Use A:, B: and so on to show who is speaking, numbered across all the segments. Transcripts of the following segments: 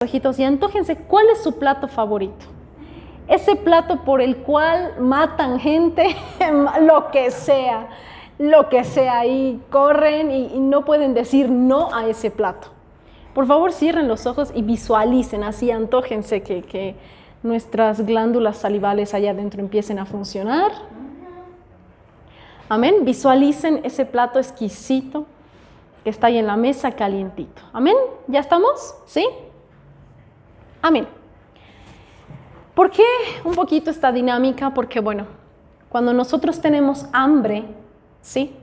A: Ojitos, y antójense, ¿cuál es su plato favorito? Ese plato por el cual matan gente, lo que sea, y corren y no pueden decir no a ese plato. Por favor, cierren los ojos y visualicen, así antójense que nuestras glándulas salivales allá adentro empiecen a funcionar. Amén. Visualicen ese plato exquisito que está ahí en la mesa calientito. Amén. ¿Ya estamos? ¿Sí? Amén. ¿Por qué un poquito esta dinámica? Porque, bueno, cuando nosotros tenemos hambre, ¿sí?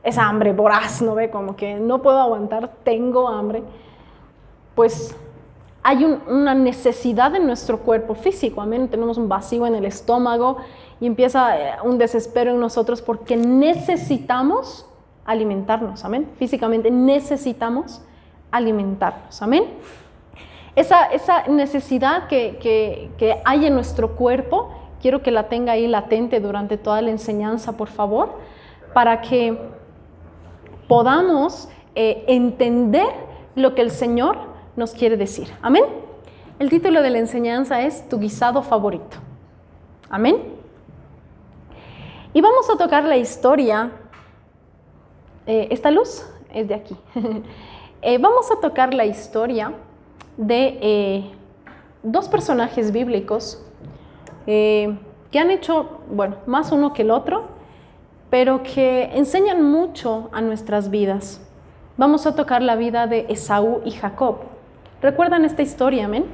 A: Esa hambre voraz, ¿no ve? Como que no puedo aguantar, tengo hambre. Pues hay una necesidad en nuestro cuerpo físico, amén. Tenemos un vacío en el estómago y empieza un desespero en nosotros porque necesitamos alimentarnos, amén. Físicamente necesitamos alimentarnos, amén. Esa necesidad que hay en nuestro cuerpo, quiero que la tenga ahí latente durante toda la enseñanza, por favor, para que podamos entender lo que el Señor nos quiere decir. Amén. El título de la enseñanza es Tu guisado favorito. Amén. Y vamos a tocar la historia. Esta luz es de aquí. Vamos a tocar la historia de dos personajes bíblicos que han hecho, bueno, más uno que el otro, pero que enseñan mucho a nuestras vidas. Vamos a tocar la vida de Esaú y Jacob. ¿Recuerdan esta historia, amén?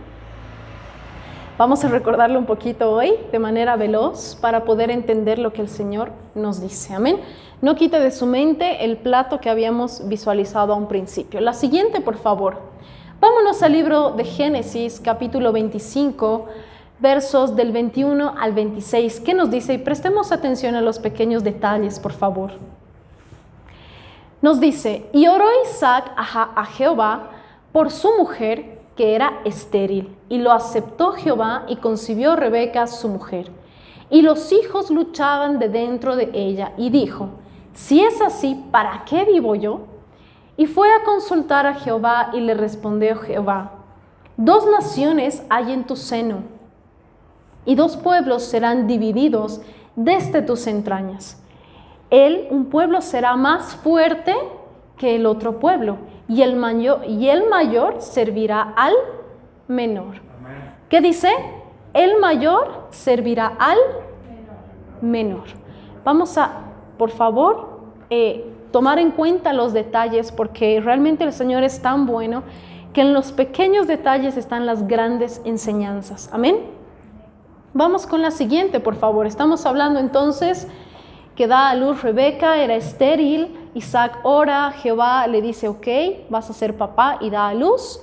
A: Vamos a recordarlo un poquito hoy de manera veloz para poder entender lo que el Señor nos dice, amén. No quite de su mente el plato que habíamos visualizado a un principio. La siguiente, por favor. Vámonos al libro de Génesis, capítulo 25, versos del 21 al 26. ¿Qué nos dice? Y prestemos atención a los pequeños detalles, por favor. Nos dice, y oró Isaac a Jehová por su mujer, que era estéril, y lo aceptó Jehová y concibió Rebeca, su mujer. Y los hijos luchaban de dentro de ella, y dijo, si es así, ¿para qué vivo yo? Y fue a consultar a Jehová y le respondió Jehová, 2 naciones hay en tu seno, y 2 pueblos serán divididos desde tus entrañas. Un pueblo será más fuerte que el otro pueblo, y el mayor servirá al menor. ¿Qué dice? El mayor servirá al menor. Vamos a, por favor, tomar en cuenta los detalles, porque realmente el Señor es tan bueno que en los pequeños detalles están las grandes enseñanzas. Amén. Vamos con la siguiente, por favor. Estamos hablando entonces que da a luz Rebeca, era estéril. Isaac ora, Jehová le dice, ok, vas a ser papá, y da a luz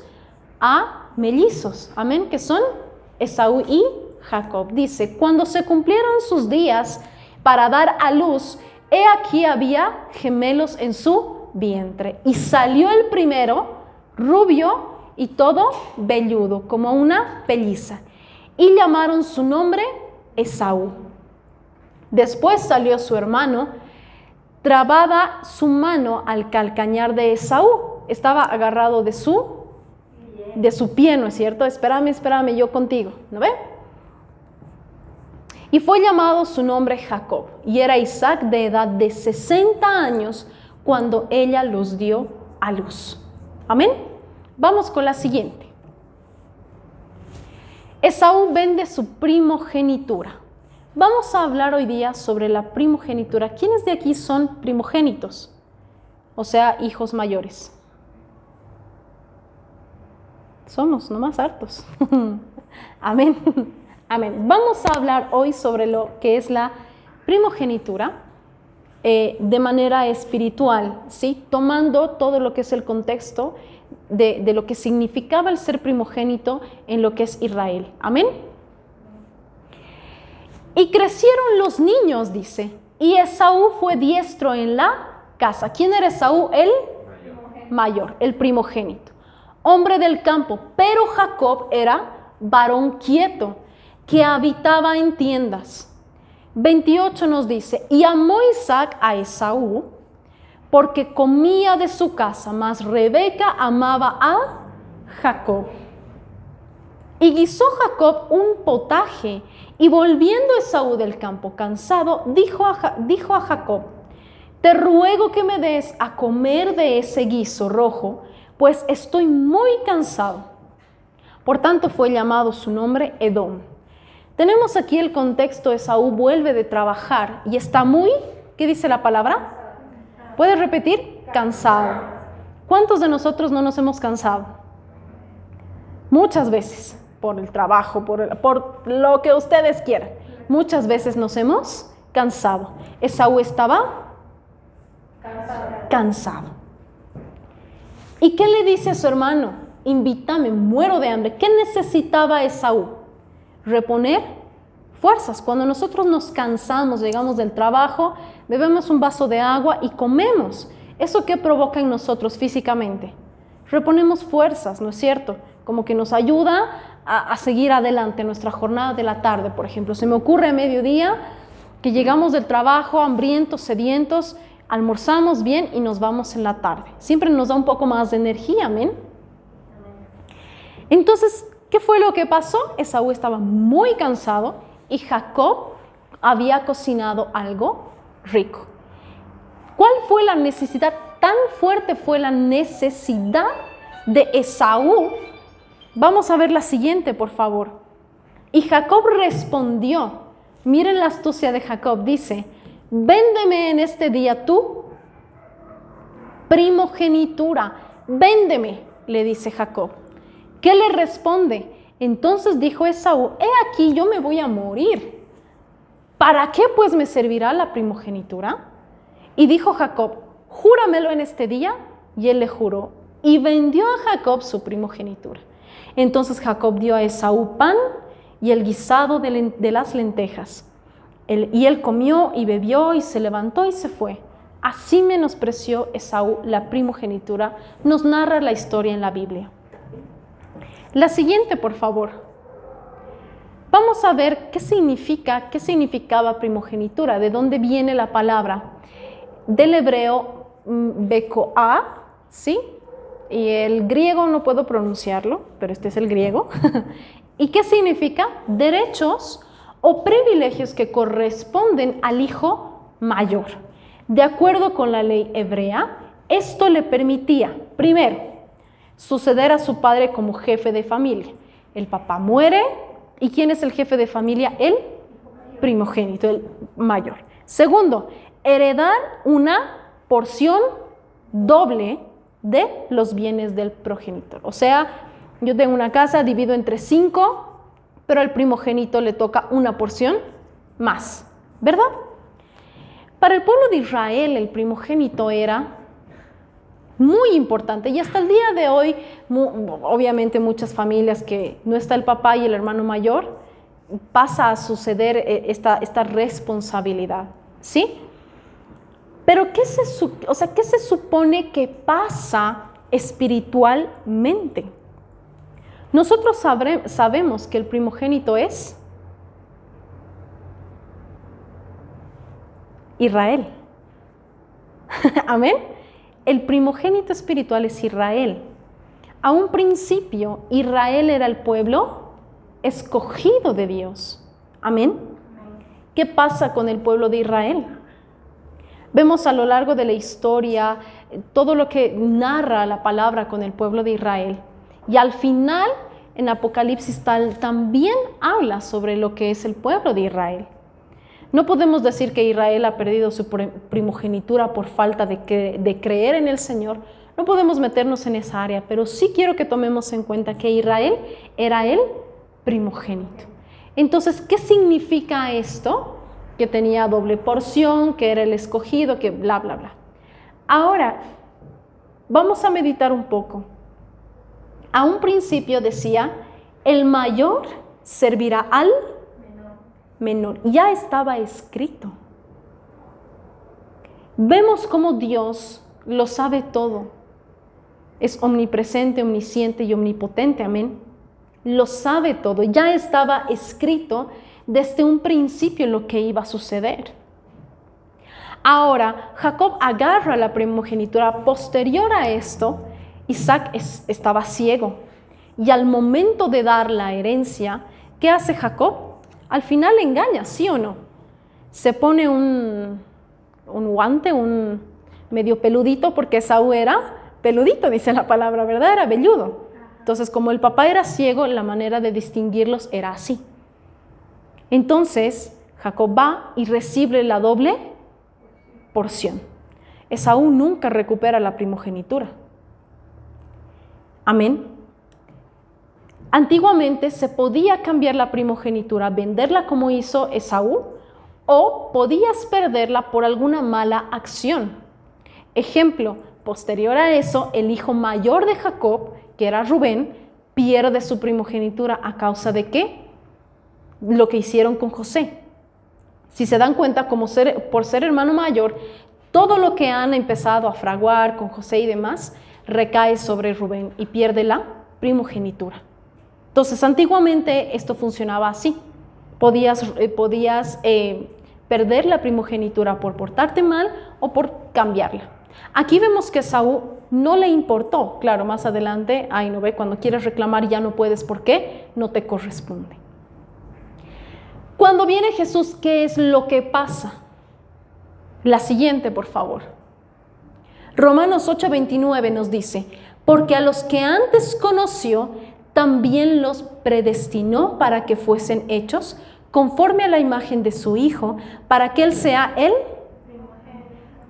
A: a mellizos, amén, que son Esaú y Jacob. Dice, cuando se cumplieron sus días para dar a luz, he aquí había gemelos en su vientre, y salió el primero rubio y todo velludo, como una pelliza, y llamaron su nombre Esaú. Después salió su hermano, trabada su mano al calcañar de Esaú. Estaba agarrado de su pie, ¿no es cierto? Espérame, yo contigo, ¿no ve? Y fue llamado su nombre Jacob, y era Isaac de edad de 60 años cuando ella los dio a luz. Amén. Vamos con la siguiente. Esaú vende su primogenitura. Vamos a hablar hoy día sobre la primogenitura. ¿Quiénes de aquí son primogénitos? O sea, hijos mayores. Somos nomás hartos. Amén. Amén. Vamos a hablar hoy sobre lo que es la primogenitura de manera espiritual, ¿sí? Tomando todo lo que es el contexto de lo que significaba el ser primogénito en lo que es Israel. Amén. Y crecieron los niños, dice, y Esaú fue diestro en la casa. ¿Quién era Esaú? El mayor, el primogénito, hombre del campo. Pero Jacob era varón quieto, que habitaba en tiendas. 28 nos dice, y amó Isaac a Esaú, porque comía de su casa, mas Rebeca amaba a Jacob. Y guisó Jacob un potaje, y volviendo Esaú del campo cansado, dijo a Jacob: te ruego que me des a comer de ese guiso rojo, pues estoy muy cansado. Por tanto fue llamado su nombre Edom. Tenemos aquí el contexto: Esaú vuelve de trabajar y está muy, ¿qué dice la palabra? ¿Puedes repetir? Cansado. ¿Cuántos de nosotros no nos hemos cansado? Muchas veces, por el trabajo, por lo que ustedes quieran. Muchas veces nos hemos cansado. Esaú estaba cansado. ¿Y qué le dice a su hermano? Invítame, muero de hambre. ¿Qué necesitaba Esaú? Reponer fuerzas. Cuando nosotros nos cansamos, llegamos del trabajo, bebemos un vaso de agua y comemos. ¿Eso qué provoca en nosotros físicamente? Reponemos fuerzas, ¿no es cierto? Como que nos ayuda a seguir adelante nuestra jornada de la tarde, por ejemplo. Se me ocurre a mediodía que llegamos del trabajo hambrientos, sedientos, almorzamos bien y nos vamos en la tarde. Siempre nos da un poco más de energía, ¿amén? Entonces, ¿qué fue lo que pasó? Esaú estaba muy cansado y Jacob había cocinado algo rico. ¿Cuál fue la necesidad? Tan fuerte fue la necesidad de Esaú. Vamos a ver la siguiente, por favor. Y Jacob respondió, miren la astucia de Jacob, dice: véndeme en este día tu primogenitura. Véndeme, le dice Jacob. ¿Qué le responde? Entonces dijo Esaú: he aquí, yo me voy a morir. ¿Para qué pues me servirá la primogenitura? Y dijo Jacob: júramelo en este día. Y él le juró, y vendió a Jacob su primogenitura. Entonces Jacob dio a Esaú pan y el guisado de las lentejas. Y él comió y bebió y se levantó y se fue. Así menospreció Esaú la primogenitura. Nos narra la historia en la Biblia. La siguiente, por favor. Vamos a ver qué significaba primogenitura, de dónde viene la palabra. Del hebreo bekoá, ¿sí? Y el griego no puedo pronunciarlo, pero este es el griego. ¿Y qué significa? Derechos o privilegios que corresponden al hijo mayor. De acuerdo con la ley hebrea, esto le permitía, primero, suceder a su padre como jefe de familia. El papá muere, ¿y quién es el jefe de familia? El primogénito, el mayor. Segundo, heredar una porción doble de los bienes del progenitor. O sea, yo tengo una casa, divido entre 5, pero al primogénito le toca una porción más, ¿verdad? Para el pueblo de Israel, el primogénito era muy importante, y hasta el día de hoy, obviamente muchas familias que no está el papá y el hermano mayor, pasa a suceder esta responsabilidad, ¿sí? Pero ¿qué se supone que pasa espiritualmente? Nosotros sabemos que el primogénito es Israel. Amén. El primogénito espiritual es Israel. A un principio, Israel era el pueblo escogido de Dios. Amén. ¿Qué pasa con el pueblo de Israel? Vemos a lo largo de la historia todo lo que narra la palabra con el pueblo de Israel. Y al final, en Apocalipsis también habla sobre lo que es el pueblo de Israel. No podemos decir que Israel ha perdido su primogenitura por falta de creer en el Señor. No podemos meternos en esa área, pero sí quiero que tomemos en cuenta que Israel era el primogénito. Entonces, ¿qué significa esto? Que tenía doble porción, que era el escogido, que bla, bla, bla. Ahora, vamos a meditar un poco. A un principio decía, el mayor servirá al menor. Ya estaba escrito. Vemos cómo Dios lo sabe todo. Es omnipresente, omnisciente y omnipotente, amén. Lo sabe todo. Ya estaba escrito desde un principio lo que iba a suceder. Ahora, Jacob agarra la primogenitura. Posterior a esto, Isaac estaba ciego. Y al momento de dar la herencia, ¿qué hace Jacob? Al final le engaña, ¿sí o no? Se pone un guante, un medio peludito, porque Esaú era peludito, dice la palabra, ¿verdad? Era velludo. Entonces, como el papá era ciego, la manera de distinguirlos era así. Entonces, Jacob va y recibe la doble porción. Esaú nunca recupera la primogenitura. Amén. Antiguamente se podía cambiar la primogenitura, venderla como hizo Esaú, o podías perderla por alguna mala acción. Ejemplo, posterior a eso, el hijo mayor de Jacob, que era Rubén, pierde su primogenitura a causa de ¿qué? Lo que hicieron con José. Si se dan cuenta, por ser hermano mayor, todo lo que han empezado a fraguar con José y demás, recae sobre Rubén y pierde la primogenitura. Entonces, antiguamente esto funcionaba así. Podías perder la primogenitura por portarte mal o por cambiarla. Aquí vemos que Esaú no le importó. Claro, más adelante, ahí no ve, cuando quieres reclamar ya no puedes, ¿por qué? No te corresponde. Cuando viene Jesús, ¿qué es lo que pasa? La siguiente, por favor. Romanos 8:29 nos dice, porque a los que antes conoció, también los predestinó para que fuesen hechos conforme a la imagen de su Hijo, para que Él sea el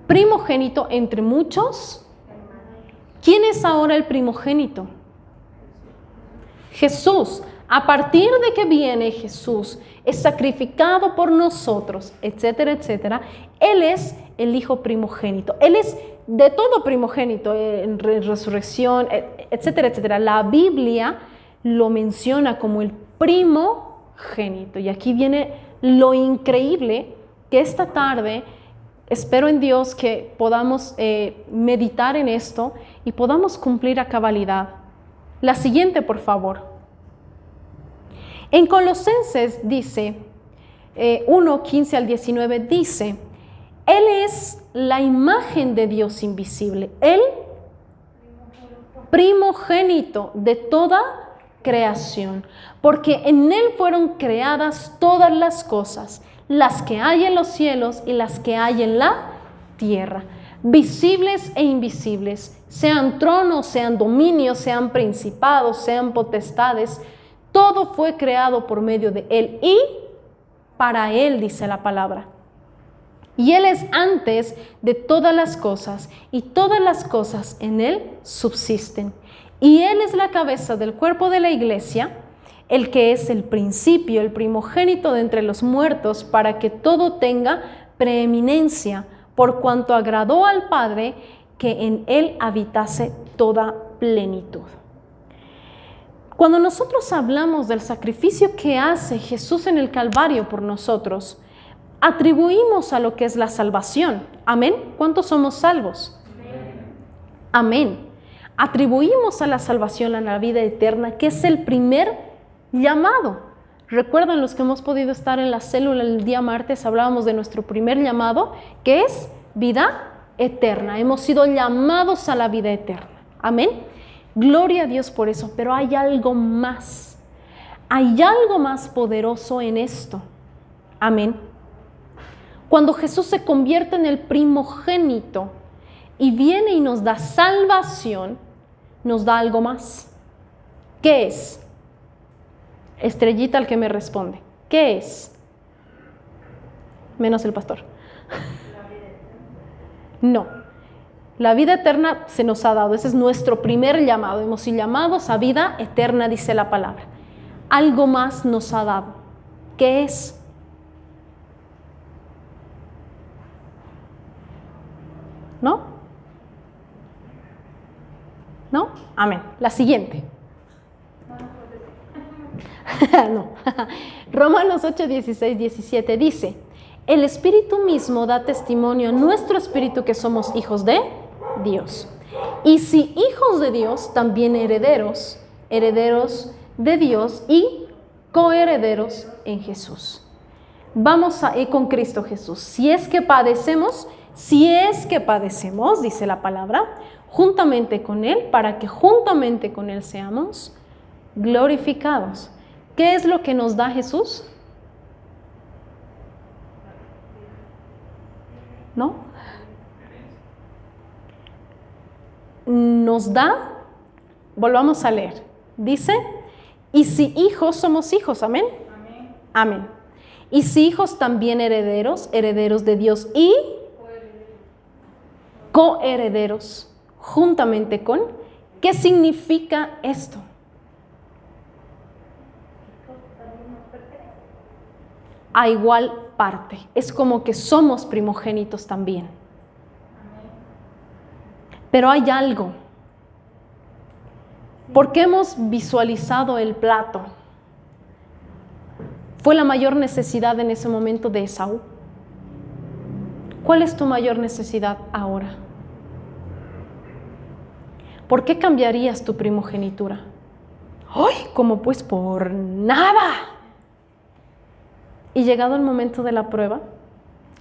A: primogénito entre muchos. ¿Quién es ahora el primogénito? Jesús. A partir de que viene Jesús, es sacrificado por nosotros, etcétera, etcétera, Él es el Hijo primogénito. Él es de todo primogénito, en resurrección, etcétera, etcétera. La Biblia lo menciona como el primogénito. Y aquí viene lo increíble, que esta tarde espero en Dios que podamos meditar en esto y podamos cumplir a cabalidad. La siguiente, por favor. En Colosenses dice, 1:15 al 19, dice, Él es la imagen de Dios invisible, el primogénito de toda creación, porque en Él fueron creadas todas las cosas, las que hay en los cielos y las que hay en la tierra, visibles e invisibles, sean tronos, sean dominios, sean principados, sean potestades. Todo fue creado por medio de Él y para Él, dice la palabra. Y Él es antes de todas las cosas y todas las cosas en Él subsisten. Y Él es la cabeza del cuerpo de la iglesia, el que es el principio, el primogénito de entre los muertos, para que todo tenga preeminencia, por cuanto agradó al Padre que en Él habitase toda plenitud. Cuando nosotros hablamos del sacrificio que hace Jesús en el Calvario por nosotros, atribuimos a lo que es la salvación. ¿Amén? ¿Cuántos somos salvos? Amén. Atribuimos a la salvación a la vida eterna, que es el primer llamado. ¿Recuerdan los que hemos podido estar en la célula el día martes? Hablábamos de nuestro primer llamado, que es vida eterna. Hemos sido llamados a la vida eterna. Amén. Gloria a Dios por eso, pero hay algo más. Hay algo más poderoso en esto. Amén. Cuando Jesús se convierte en el primogénito y viene y nos da salvación, nos da algo más. ¿Qué es? Estrellita al que me responde. ¿Qué es? Menos el pastor. No. La vida eterna se nos ha dado, ese es nuestro primer llamado. Hemos sido llamados a vida eterna, dice la palabra. Algo más nos ha dado. ¿Qué es? ¿No? ¿No? Amén. La siguiente. No. Romanos 8, 16, 17 dice, el Espíritu mismo da testimonio a nuestro espíritu que somos hijos de Dios. Y si hijos de Dios, también herederos, herederos de Dios y coherederos en Jesús. Vamos a ir con Cristo Jesús. Si es que padecemos, dice la palabra, juntamente con Él, para que juntamente con Él seamos glorificados. ¿Qué es lo que nos da Jesús? ¿No? Nos da, volvamos a leer, dice, y si hijos somos hijos, amén.
B: Amén.
A: Amén. Y si hijos también herederos, herederos de Dios y coherederos juntamente con. ¿Qué significa esto? A igual parte. Es como que somos primogénitos también. Pero hay algo. Porque hemos visualizado el plato. Fue la mayor necesidad en ese momento de Esaú. ¿Cuál es tu mayor necesidad ahora? ¿Por qué cambiarías tu primogenitura? ¡Ay! Como pues por nada. Y llegado el momento de la prueba,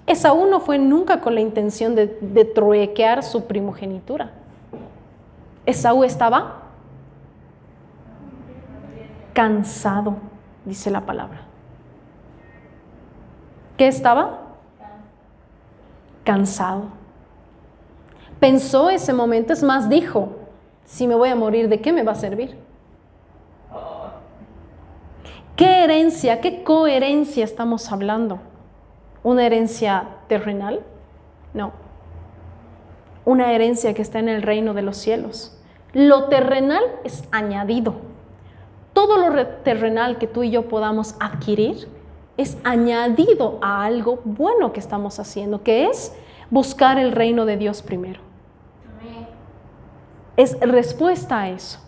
A: Esaú no fue nunca con la intención de truequear su primogenitura. Esaú estaba cansado, dice la palabra. ¿Qué estaba? Cansado. Pensó ese momento, es más, dijo, si me voy a morir, ¿de qué me va a servir? ¿Qué herencia, qué coherencia estamos hablando? ¿Una herencia terrenal? No. Una herencia que está en el reino de los cielos. Lo terrenal es añadido. Todo lo terrenal que tú y yo podamos adquirir es añadido a algo bueno que estamos haciendo, que es buscar el reino de Dios primero.
B: Amén.
A: Es respuesta a eso.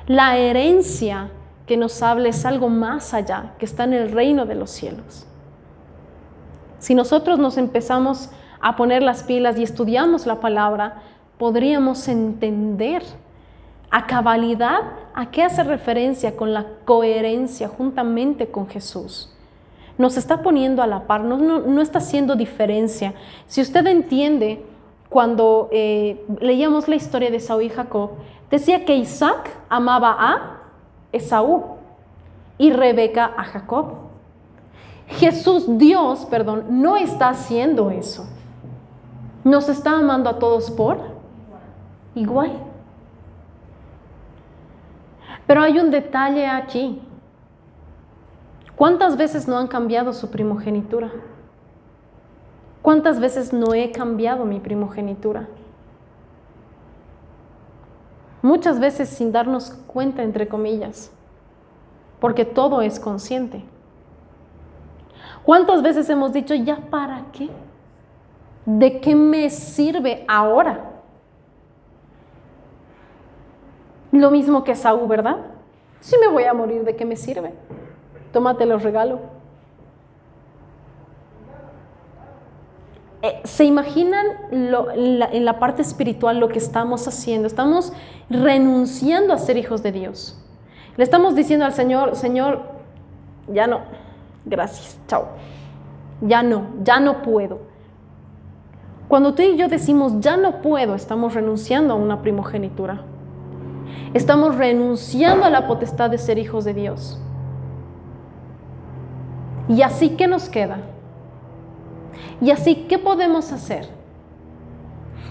A: La herencia que nos habla es algo más allá, que está en el reino de los cielos. Si nosotros nos empezamos a poner las pilas y estudiamos la palabra, podríamos entender a cabalidad a qué hace referencia con la coherencia juntamente con Jesús. Nos está poniendo a la par, no está haciendo diferencia. Si usted entiende, cuando leíamos la historia de Esaú y Jacob, decía que Isaac amaba a Esaú y Rebeca a Jacob. Dios, no está haciendo eso. Nos está amando a todos por igual. Pero hay un detalle aquí. ¿Cuántas veces no han cambiado su primogenitura? ¿Cuántas veces no he cambiado mi primogenitura? Muchas veces sin darnos cuenta, entre comillas, porque todo es consciente. ¿Cuántas veces hemos dicho, ya para qué? ¿De qué me sirve ahora? Lo mismo que Esaú, ¿verdad? Si me voy a morir, ¿de qué me sirve? Tómate los regalo. ¿Se imaginan en la parte espiritual lo que estamos haciendo? Estamos renunciando a ser hijos de Dios. Le estamos diciendo al Señor, Señor, ya no, gracias, chao. Ya no puedo. Cuando tú y yo decimos, ya no puedo, estamos renunciando a una primogenitura. Estamos renunciando a la potestad de ser hijos de Dios. ¿Y así qué nos queda? ¿Y así qué podemos hacer?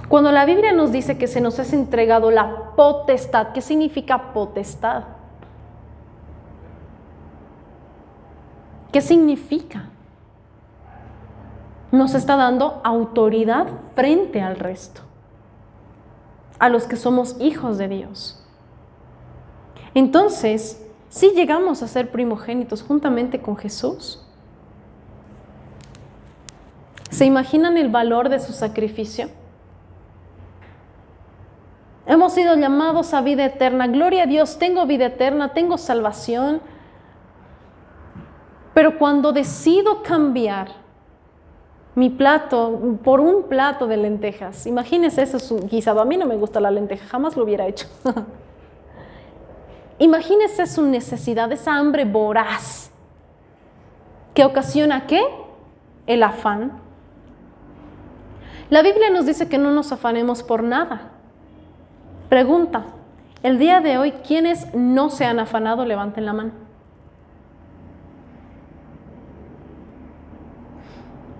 A: Cuando la Biblia nos dice que se nos es entregado la potestad, ¿qué significa potestad? ¿Qué significa? Nos está dando autoridad frente al resto, a los que somos hijos de Dios. Entonces, si llegamos a ser primogénitos juntamente con Jesús, ¿se imaginan el valor de su sacrificio? Hemos sido llamados a vida eterna. Gloria a Dios, tengo vida eterna, tengo salvación. Pero cuando decido cambiar mi plato por un plato de lentejas, imagínense eso, su guisado. A mí no me gusta la lenteja, jamás lo hubiera hecho. Imagínense su necesidad, esa hambre voraz. ¿Que ocasiona qué? El afán. La Biblia nos dice que no nos afanemos por nada. Pregunta, El día de hoy, ¿quiénes no se han afanado? Levanten la mano.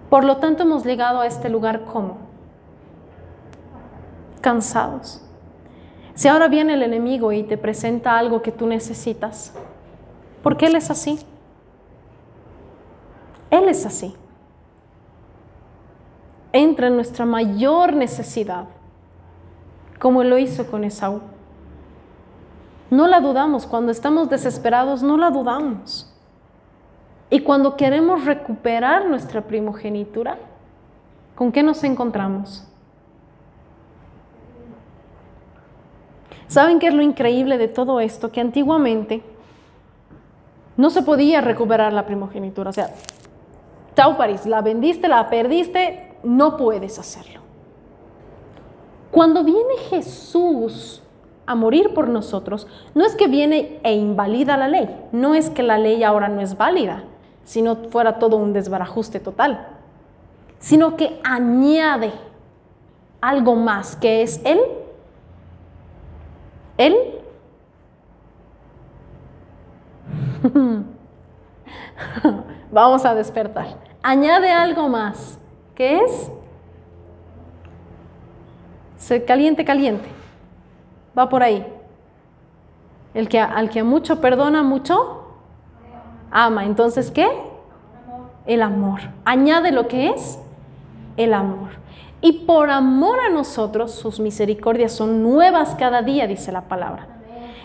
A: Por lo tanto, hemos llegado a este lugar ¿cómo? Cansados. Si ahora viene el enemigo y te presenta algo que tú necesitas, ¿por qué él es así? Él es así. Entra en nuestra mayor necesidad, como lo hizo con Esaú. No la dudamos, cuando estamos desesperados no la dudamos. Y cuando queremos recuperar nuestra primogenitura, ¿con qué nos encontramos? ¿Saben qué es lo increíble de todo esto? Que antiguamente no se podía recuperar la primogenitura. O sea, chau París, la vendiste, la perdiste, no puedes hacerlo. Cuando viene Jesús a morir por nosotros, no es que viene e invalida la ley, no es que la ley ahora no es válida, si no fuera todo un desbarajuste total, sino que añade algo más, que es Él. Vamos a despertar. Añade algo más, que es ser caliente. Va por ahí. Al que mucho perdona, mucho ama. Entonces, ¿qué? El amor. Añade lo que es el amor. Y por amor a nosotros, sus misericordias son nuevas cada día, dice la palabra.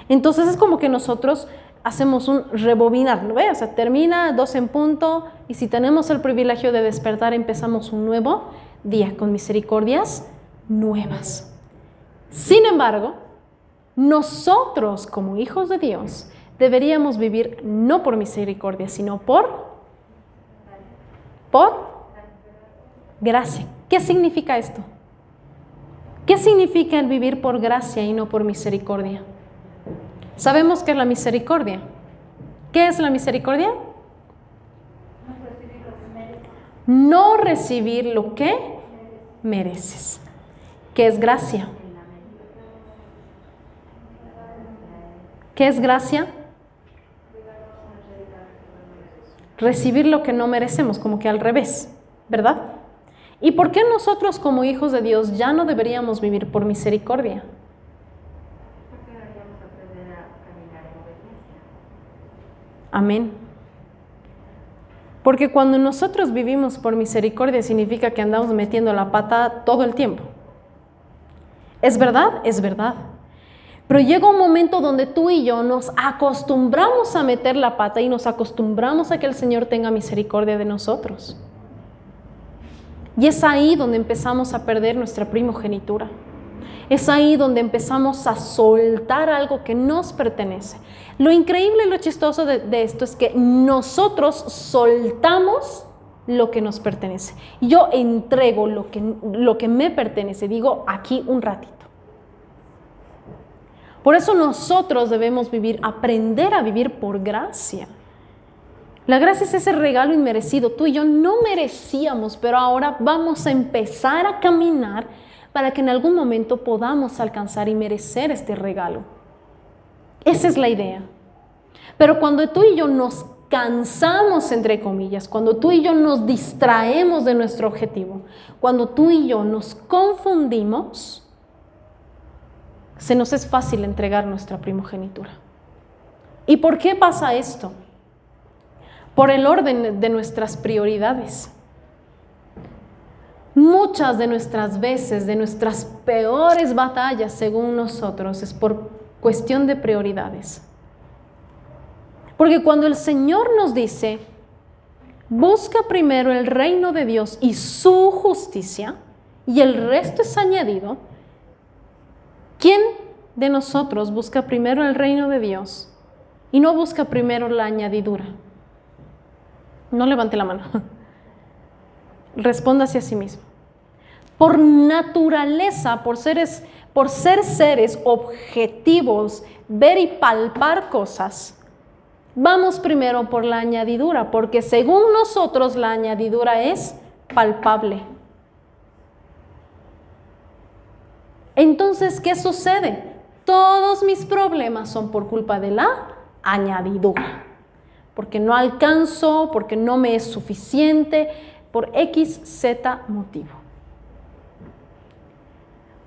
A: Entonces es como que nosotros hacemos un rebobinar, ¿no ve? O sea, termina 2 en punto y si tenemos el privilegio de despertar, empezamos un nuevo día con misericordias nuevas. Sin embargo, nosotros como hijos de Dios deberíamos vivir no por misericordia, sino por gracia. ¿Qué significa esto? ¿Qué significa el vivir por gracia y no por misericordia? Sabemos que es la misericordia. ¿Qué es la misericordia? No recibir lo que mereces. ¿Qué es gracia? ¿Qué es gracia? Recibir lo que no merecemos, como que al revés, ¿verdad? ¿Y por qué nosotros como hijos de Dios ya no deberíamos vivir por misericordia?
B: Porque deberíamos aprender a caminar en obediencia.
A: Amén. Porque cuando nosotros vivimos por misericordia significa que andamos metiendo la pata todo el tiempo. ¿Es verdad? Es verdad. Pero llega un momento donde tú y yo nos acostumbramos a meter la pata y nos acostumbramos a que el Señor tenga misericordia de nosotros. Y es ahí donde empezamos a perder nuestra primogenitura. Es ahí donde empezamos a soltar algo que nos pertenece. Lo increíble y lo chistoso de esto es que nosotros soltamos lo que nos pertenece. Yo entrego lo que me pertenece, digo aquí un ratito. Por eso nosotros debemos aprender a vivir por gracia. La gracia es ese regalo inmerecido. Tú y yo no merecíamos, pero ahora vamos a empezar a caminar para que en algún momento podamos alcanzar y merecer este regalo. Esa es la idea. Pero cuando tú y yo nos cansamos, entre comillas, cuando tú y yo nos distraemos de nuestro objetivo, cuando tú y yo nos confundimos, se nos es fácil entregar nuestra primogenitura. ¿Y por qué pasa esto? Por el orden de nuestras prioridades. Muchas de nuestras veces, de nuestras peores batallas, según nosotros, es por cuestión de prioridades. Porque cuando el Señor nos dice, busca primero el reino de Dios y su justicia, y el resto es añadido, ¿quién de nosotros busca primero el reino de Dios y no busca primero la añadidura? No levante la mano. Respóndase a sí mismo. Por naturaleza, por ser seres objetivos, ver y palpar cosas, vamos primero por la añadidura, porque según nosotros la añadidura es palpable. Entonces, ¿qué sucede? todos mis problemas son por culpa de la añadidura. Porque no alcanzo, porque no me es suficiente, por X, Z motivo.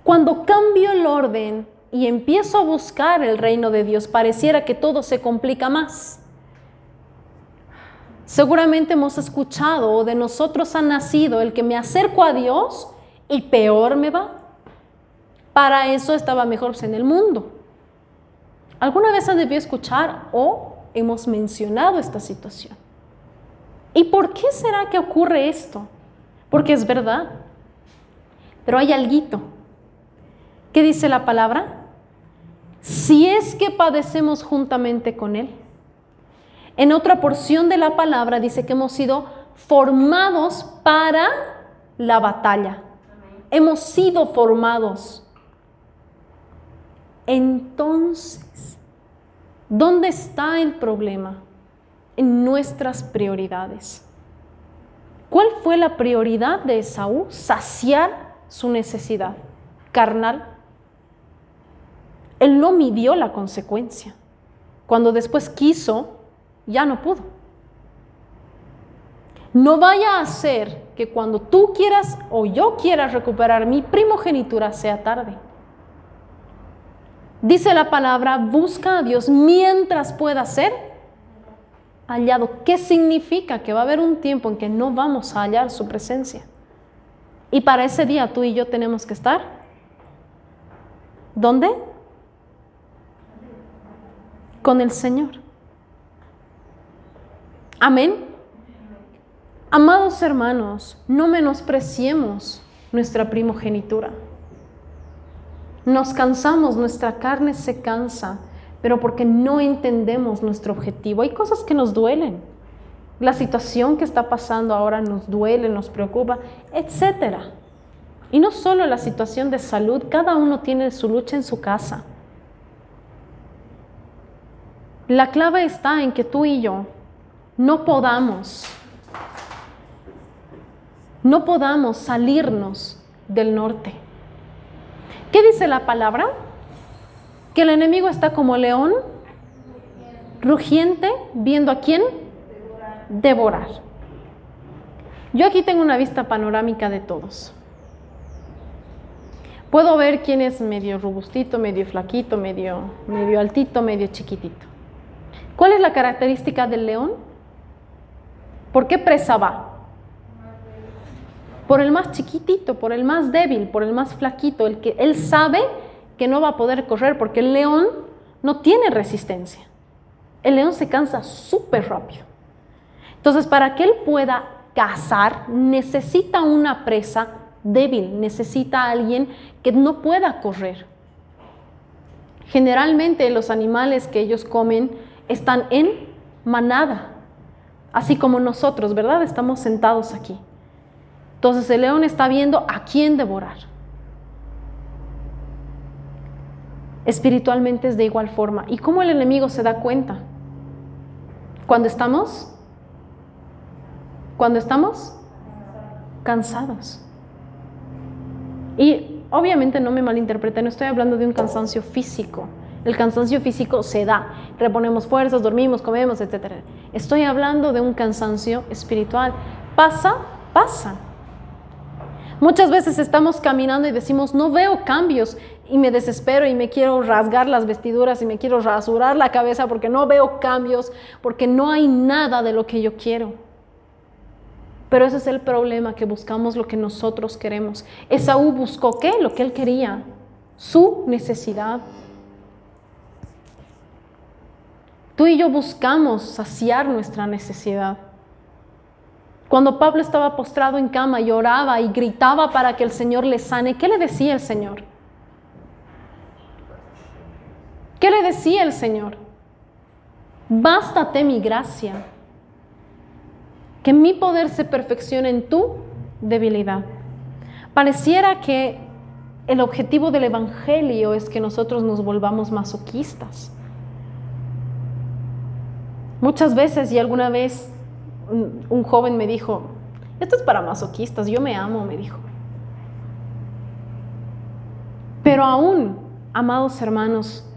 A: Cuando cambio el orden y empiezo a buscar el reino de Dios, pareciera que todo se complica más. Seguramente hemos escuchado, o de nosotros ha nacido el que me acerco a Dios y peor me va. Para eso estaba mejor en el mundo. ¿Alguna vez has debido escuchar o hemos mencionado esta situación? ¿Y por qué será que ocurre esto? Porque es verdad. Pero hay alguito. ¿Qué dice la palabra? Si es que padecemos juntamente con Él. En otra porción de la palabra dice que hemos sido formados para la batalla. Hemos sido formados. Entonces, ¿dónde está el problema? En nuestras prioridades. ¿Cuál fue la prioridad de Esaú? Saciar su necesidad carnal. Él no midió la consecuencia. Cuando después quiso, ya no pudo. No vaya a ser que cuando tú quieras o yo quiera recuperar mi primogenitura sea tarde. Dice la palabra, busca a Dios mientras pueda ser hallado. ¿Qué significa? Que va a haber un tiempo en que no vamos a hallar su presencia. Y para ese día tú y yo tenemos que estar. ¿Dónde? Con el Señor. Amén. Amados hermanos, no menospreciemos nuestra primogenitura. Nos cansamos, nuestra carne se cansa, pero porque no entendemos nuestro objetivo. Hay cosas que nos duelen. La situación que está pasando ahora nos duele, nos preocupa, etc. Y no solo la situación de salud, cada uno tiene su lucha en su casa. La clave está en que tú y yo no podamos salirnos del norte. ¿Qué dice la palabra? Que el enemigo está como león, rugiente, viendo a quién devorar. Yo aquí tengo una vista panorámica de todos. Puedo ver quién es medio robustito, medio flaquito, medio altito, medio chiquitito. ¿Cuál es la característica del león? ¿Por qué presa va? Por el más chiquitito, por el más débil, por el más flaquito, el que él sabe que no va a poder correr porque el león no tiene resistencia. El león se cansa súper rápido. Entonces, para que él pueda cazar, necesita una presa débil, necesita a alguien que no pueda correr. Generalmente los animales que ellos comen están en manada, así como nosotros, ¿verdad? Estamos sentados aquí. Entonces el león está viendo a quién devorar. Espiritualmente es de igual forma. ¿Y cómo el enemigo se da cuenta? Cuando estamos cansados. Y obviamente no me malinterpreten, no estoy hablando de un cansancio físico. El cansancio físico se da, reponemos fuerzas, dormimos, comemos, etc. Estoy hablando de un cansancio espiritual. Pasa. Muchas veces estamos caminando y decimos, no veo cambios, y me desespero y me quiero rasgar las vestiduras y me quiero rasurar la cabeza porque no veo cambios, porque no hay nada de lo que yo quiero. Pero ese es el problema, que buscamos lo que nosotros queremos. Esaú buscó ¿qué? Lo que él quería, su necesidad. Tú y yo buscamos saciar nuestra necesidad. Cuando Pablo estaba postrado en cama y oraba y gritaba para que el Señor le sane, ¿qué le decía el Señor? ¿Qué le decía el Señor? Bástate mi gracia, que mi poder se perfeccione en tu debilidad. Pareciera que el objetivo del Evangelio es que nosotros nos volvamos masoquistas. Muchas veces, y alguna vez un joven me dijo, esto es para masoquistas, yo me amo, me dijo. Pero aún amados hermanos,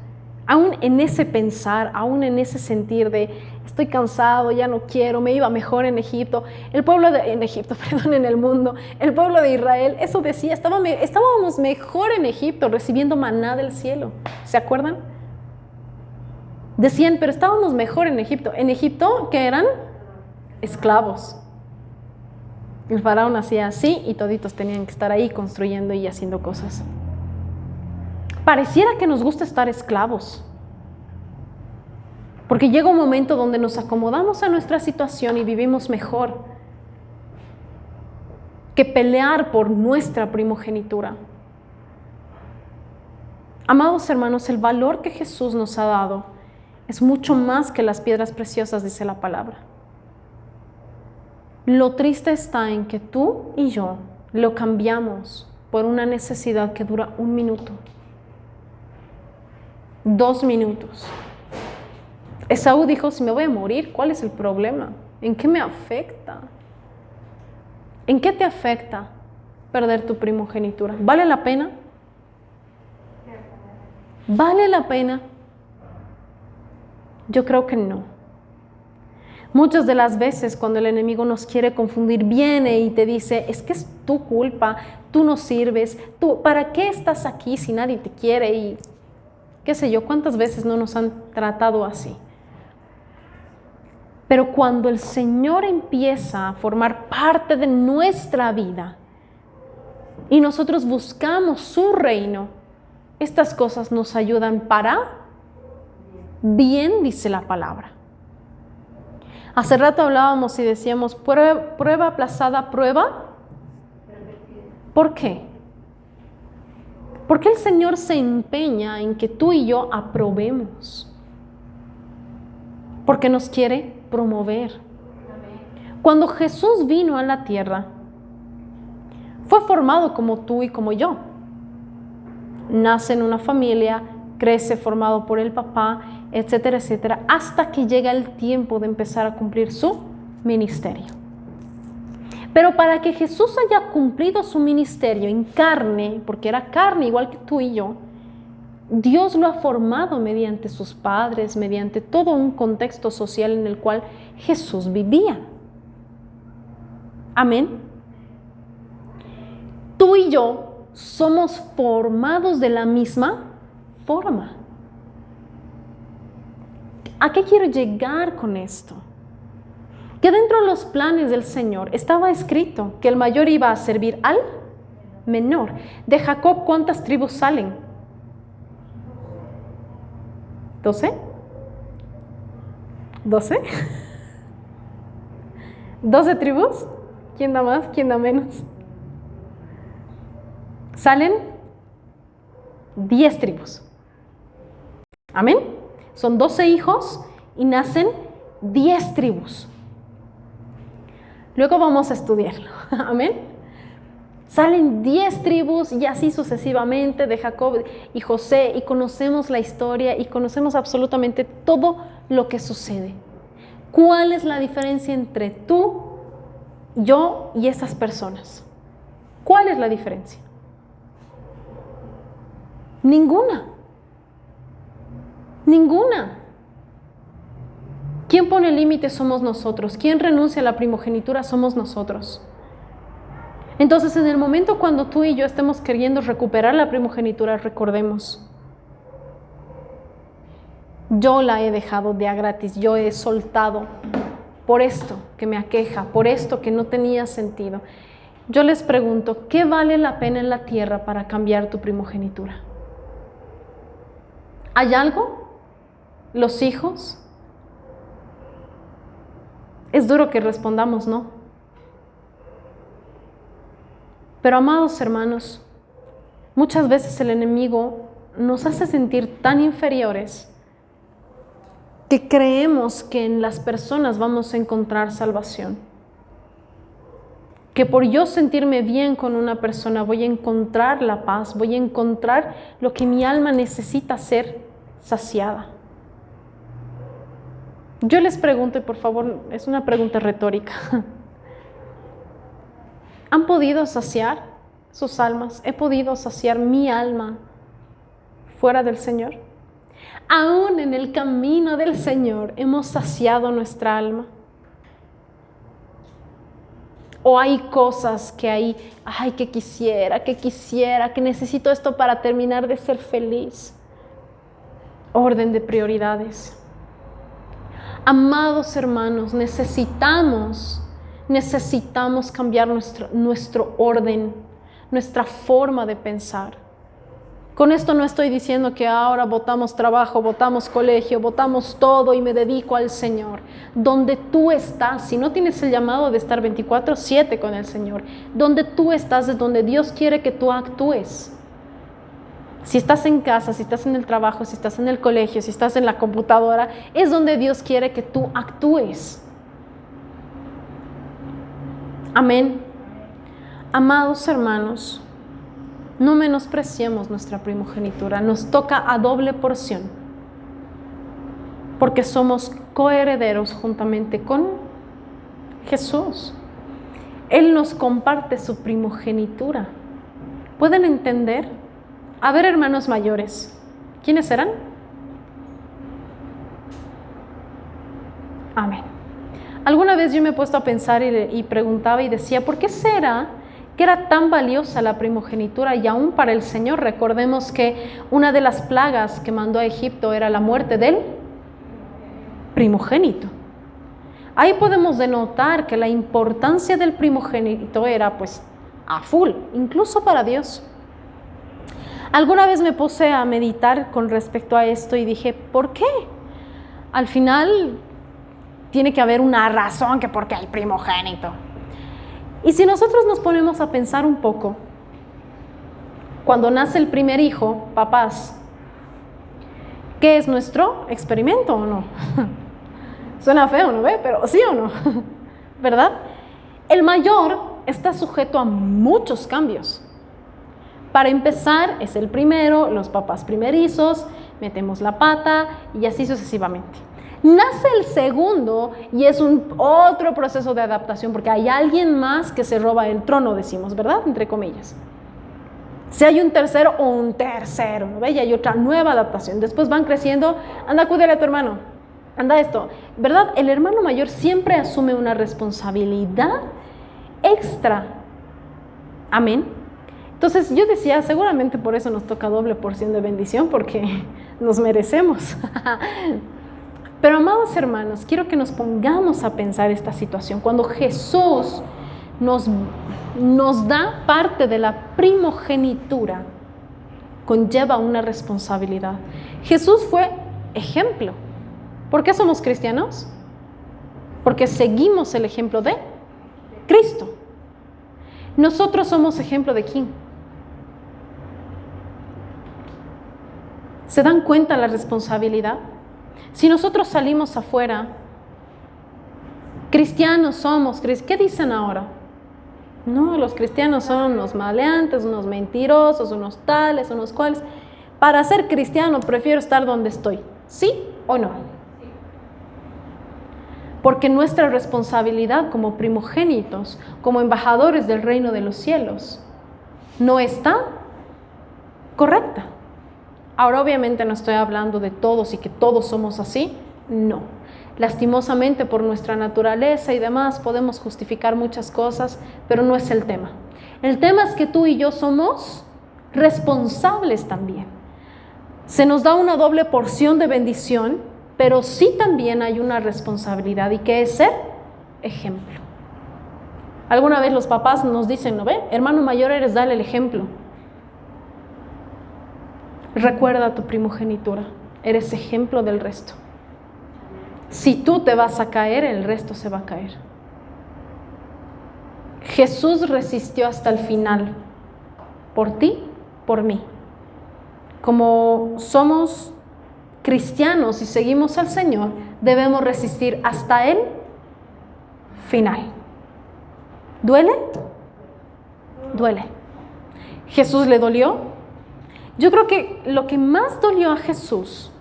A: aún en ese pensar, aún en ese sentir de estoy cansado, ya no quiero, me iba mejor en Egipto, en el mundo, el pueblo de Israel, eso decía, estábamos mejor en Egipto recibiendo maná del cielo, ¿se acuerdan? Decían, pero estábamos mejor en Egipto. En Egipto, ¿qué eran? Esclavos. El faraón hacía así y toditos tenían que estar ahí construyendo y haciendo cosas. Pareciera que nos gusta estar esclavos, porque llega un momento donde nos acomodamos a nuestra situación y vivimos mejor que pelear por nuestra primogenitura. Amados hermanos, el valor que Jesús nos ha dado es mucho más que las piedras preciosas, dice la palabra. Lo triste está en que tú y yo lo cambiamos por una necesidad que dura 1 minuto, 2 minutos. Esaú dijo, si me voy a morir, ¿cuál es el problema? ¿En qué me afecta? ¿En qué te afecta perder tu primogenitura? ¿Vale la pena? ¿Vale la pena? Yo creo que no. Muchas de las veces cuando el enemigo nos quiere confundir, viene y te dice, es que es tu culpa, tú no sirves, ¿para qué estás aquí si nadie te quiere? Y qué sé yo, ¿cuántas veces no nos han tratado así? Pero cuando el Señor empieza a formar parte de nuestra vida y nosotros buscamos su reino, estas cosas nos ayudan para bien, dice la palabra. Hace rato hablábamos y decíamos, prueba aplazada, prueba. ¿Por qué? Porque el Señor se empeña en que tú y yo aprobemos. Porque nos quiere promover. Cuando Jesús vino a la tierra, fue formado como tú y como yo. Nace en una familia, crece formado por el papá, etcétera, etcétera, hasta que llega el tiempo de empezar a cumplir su ministerio. Pero para que Jesús haya cumplido su ministerio en carne, porque era carne igual que tú y yo, Dios lo ha formado mediante sus padres, mediante todo un contexto social en el cual Jesús vivía. Amén. Tú y yo somos formados de la misma forma. ¿A qué quiero llegar con esto? Que dentro de los planes del Señor estaba escrito que el mayor iba a servir al menor. De Jacob, ¿cuántas tribus salen? 12. 12 tribus. ¿Quién da más? ¿Quién da menos? Salen 10 tribus. Amén. Son 12 hijos y nacen 10 tribus. Luego vamos a estudiarlo. Amén. Salen 10 tribus y así sucesivamente de Jacob y José, y conocemos la historia y conocemos absolutamente todo lo que sucede. ¿Cuál es la diferencia entre tú, yo y esas personas? ¿Cuál es la diferencia? Ninguna. Ninguna. ¿Quién pone límites? Somos nosotros. ¿Quién renuncia a la primogenitura? Somos nosotros. Entonces, en el momento cuando tú y yo estemos queriendo recuperar la primogenitura, recordemos, yo la he dejado de a gratis, yo he soltado por esto que me aqueja, por esto que no tenía sentido. Yo les pregunto, ¿qué vale la pena en la tierra para cambiar tu primogenitura? ¿Hay algo? ¿Los hijos? Es duro que respondamos no. Pero amados hermanos, muchas veces el enemigo nos hace sentir tan inferiores que creemos que en las personas vamos a encontrar salvación. Que por yo sentirme bien con una persona voy a encontrar la paz, voy a encontrar lo que mi alma necesita ser saciada. Yo les pregunto, y por favor, es una pregunta retórica. ¿Han podido saciar sus almas? ¿He podido saciar mi alma fuera del Señor? Aún en el camino del Señor hemos saciado nuestra alma. O hay cosas que que quisiera, que necesito esto para terminar de ser feliz. Orden de prioridades. Amados hermanos, necesitamos cambiar nuestro orden, nuestra forma de pensar. Con esto no estoy diciendo que ahora botamos trabajo, botamos colegio, botamos todo y me dedico al Señor. Donde tú estás, si no tienes el llamado de estar 24/7 con el Señor, donde tú estás es donde Dios quiere que tú actúes. Si estás en casa, si estás en el trabajo, si estás en el colegio, si estás en la computadora, es donde Dios quiere que tú actúes. Amén. Amados hermanos, no menospreciemos nuestra primogenitura, nos toca a doble porción, porque somos coherederos juntamente con Jesús. Él nos comparte su primogenitura. ¿Pueden entender? A ver, hermanos mayores, ¿quiénes eran? Amén. Alguna vez yo me he puesto a pensar y preguntaba y decía, ¿por qué será que era tan valiosa la primogenitura? Y aún para el Señor, recordemos que una de las plagas que mandó a Egipto era la muerte del primogénito. Ahí podemos denotar que la importancia del primogénito era pues a full, incluso para Dios. Alguna vez me puse a meditar con respecto a esto y dije, ¿por qué? Al final tiene que haber una razón que por qué el primogénito. Y si nosotros nos ponemos a pensar un poco, cuando nace el primer hijo, papás, ¿qué es nuestro experimento o no? Suena feo, ¿no ve? Pero sí o no, ¿verdad? El mayor está sujeto a muchos cambios. Para empezar, es el primero, los papás primerizos, metemos la pata y así sucesivamente. Nace el segundo y es otro proceso de adaptación porque hay alguien más que se roba el trono, decimos, ¿verdad? Entre comillas. Si hay un tercero o un tercero, ¿no ve? Y hay otra nueva adaptación. Después van creciendo, anda, cuídale a tu hermano, anda esto, ¿verdad? El hermano mayor siempre asume una responsabilidad extra. Amén. Entonces yo decía, seguramente por eso nos toca doble porción de bendición, porque nos merecemos. Pero amados hermanos, quiero que nos pongamos a pensar esta situación. Cuando Jesús nos da parte de la primogenitura, conlleva una responsabilidad. Jesús fue ejemplo. ¿Por qué somos cristianos? Porque seguimos el ejemplo de Cristo. Nosotros somos ejemplo de ¿quién? ¿Se dan cuenta la responsabilidad? Si nosotros salimos afuera, cristianos somos, ¿qué dicen ahora? No, los cristianos son unos maleantes, unos mentirosos, unos tales, unos cuales. Para ser cristiano prefiero estar donde estoy, ¿sí o no? Porque nuestra responsabilidad como primogénitos, como embajadores del reino de los cielos, no está correcta. Ahora obviamente no estoy hablando de todos y que todos somos así, no. Lastimosamente por nuestra naturaleza y demás podemos justificar muchas cosas, pero no es el tema. El tema es que tú y yo somos responsables también. Se nos da una doble porción de bendición, pero sí también hay una responsabilidad, y que es ser ejemplo. Alguna vez los papás nos dicen, ¿no ve? Hermano mayor eres, dale el ejemplo. Recuerda tu primogenitura, eres ejemplo del resto. Si tú te vas a caer, el resto se va a caer. Jesús resistió hasta el final, por ti, por mí. Como somos cristianos y seguimos al Señor, debemos resistir hasta el final. ¿Duele? Duele. ¿Jesús le dolió? Yo creo que lo que más dolió a Jesús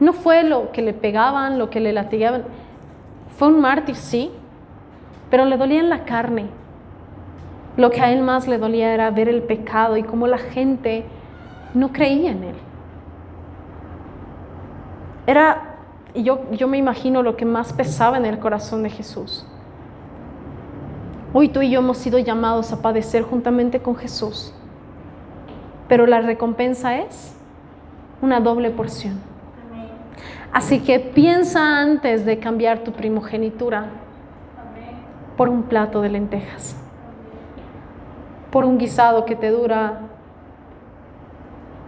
A: no fue lo que le pegaban, lo que le latigaban. Fue un mártir, sí, pero le dolía en la carne. Lo que a él más le dolía era ver el pecado y cómo la gente no creía en Él. Yo me imagino lo que más pesaba en el corazón de Jesús. Hoy tú y yo hemos sido llamados a padecer juntamente con Jesús, pero la recompensa es una doble porción. Así que piensa antes de cambiar tu primogenitura por un plato de lentejas, por un guisado que te dura,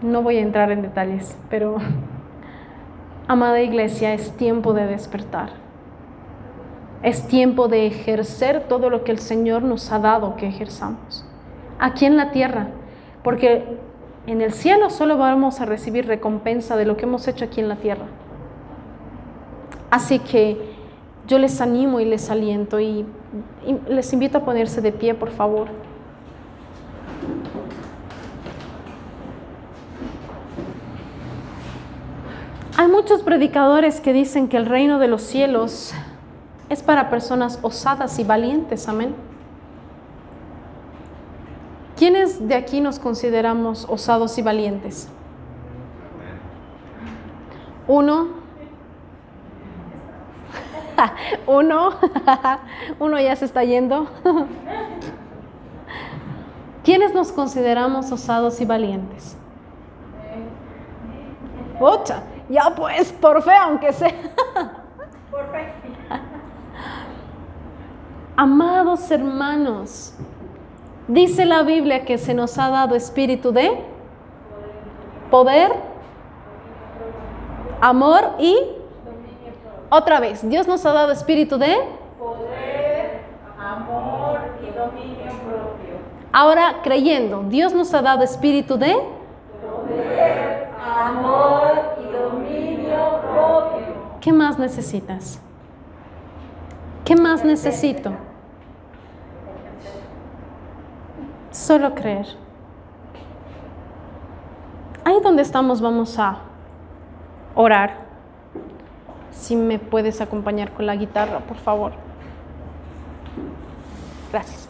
A: no voy a entrar en detalles, pero amada iglesia, es tiempo de despertar. Es tiempo de ejercer todo lo que el Señor nos ha dado que ejerzamos aquí en la tierra, porque en el cielo solo vamos a recibir recompensa de lo que hemos hecho aquí en la tierra. Así que yo les animo y les aliento y les invito a ponerse de pie, por favor. Hay muchos predicadores que dicen que el reino de los cielos es para personas osadas y valientes, amén. ¿Quiénes de aquí nos consideramos osados y valientes? Uno. Uno ya se está yendo. ¿Quiénes nos consideramos osados y valientes? Ocha, ya pues, por fe, aunque sea.
B: Por fe.
A: Amados hermanos, dice la Biblia que se nos ha dado espíritu de poder, amor y otra vez, Dios nos ha dado espíritu de
B: Poder, amor y dominio propio.
A: Ahora creyendo, Dios nos ha dado espíritu de
B: Poder, amor y dominio propio.
A: ¿Qué más necesitas? ¿Qué más necesito? Solo creer. Ahí donde estamos vamos a orar. Si me puedes acompañar con la guitarra, por favor. Gracias.